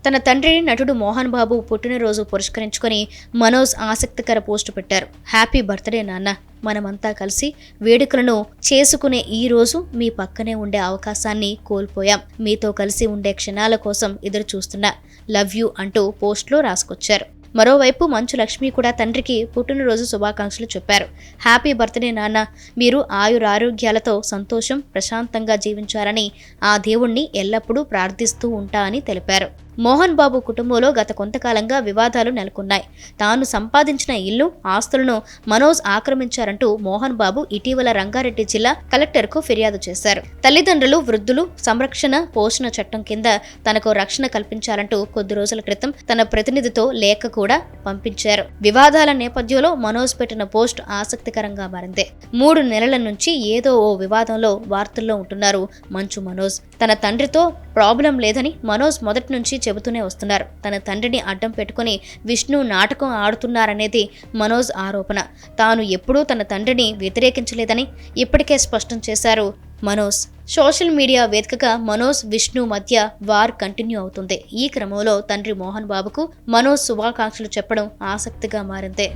తన తండ్రి నటుడు మోహన్ బాబు పుట్టినరోజు పురస్కరించుకొని మనోజ్ ఆసక్తికర పోస్టు పెట్టారు. హ్యాపీ బర్త్డే నాన్న, మనమంతా కలిసి వేడుకలను చేసుకునే ఈ రోజు మీ పక్కనే ఉండే అవకాశాన్ని కోల్పోయాం. మీతో కలిసి ఉండే క్షణాల కోసం ఎదురు చూస్తున్నా. లవ్ యూ అంటూ పోస్ట్లో రాసుకొచ్చారు. మరోవైపు మంచు లక్ష్మి కూడా తండ్రికి పుట్టినరోజు శుభాకాంక్షలు చెప్పారు. హ్యాపీ బర్త్డే నాన్న, మీరు ఆయురారోగ్యాలతో సంతోషం, ప్రశాంతంగా జీవించాలని ఆ దేవుణ్ణి ఎల్లప్పుడూ ప్రార్థిస్తూ ఉంటా అని తెలిపారు. మోహన్ బాబు కుటుంబంలో గత కొంతకాలంగా వివాదాలు నెలకొన్నాయి. తాను సంపాదించిన ఇల్లు, ఆస్తులను మనోజ్ ఆక్రమించారంటూ మోహన్ బాబు ఇటీవల రంగారెడ్డి జిల్లా కలెక్టర్కు ఫిర్యాదు చేశారు. తల్లిదండ్రులు, వృద్ధులు సంరక్షణ పోషణ చట్టం కింద తనకు రక్షణ కల్పించాలంటూ కొద్ది రోజుల క్రితం తన ప్రతినిధితో లేఖ కూడా పంపించారు. వివాదాల నేపథ్యంలో మనోజ్ పెట్టిన పోస్ట్ ఆసక్తికరంగా మారింది. 3 నెలల నుంచి ఏదో ఓ వివాదంలో వార్తల్లో ఉంటున్నారు మంచు మనోజ్. తన తండ్రితో ప్రాబ్లం లేదని మనోజ్ మొదటి నుంచి చెబుతూనే వస్తున్నారు. తన తండ్రిని అడ్డం పెట్టుకుని విష్ణు నాటకం ఆడుతున్నారనేది మనోజ్ ఆరోపణ. తాను ఎప్పుడూ తన తండ్రిని వ్యతిరేకించలేదని ఇప్పటికే స్పష్టం చేశారు మనోజ్. సోషల్ మీడియా వేదికగా మనోజ్, విష్ణు మధ్య వార్ కంటిన్యూ అవుతుంది. ఈ క్రమంలో తండ్రి మోహన్ బాబుకు మనోజ్ శుభాకాంక్షలు చెప్పడం ఆసక్తిగా మారింది.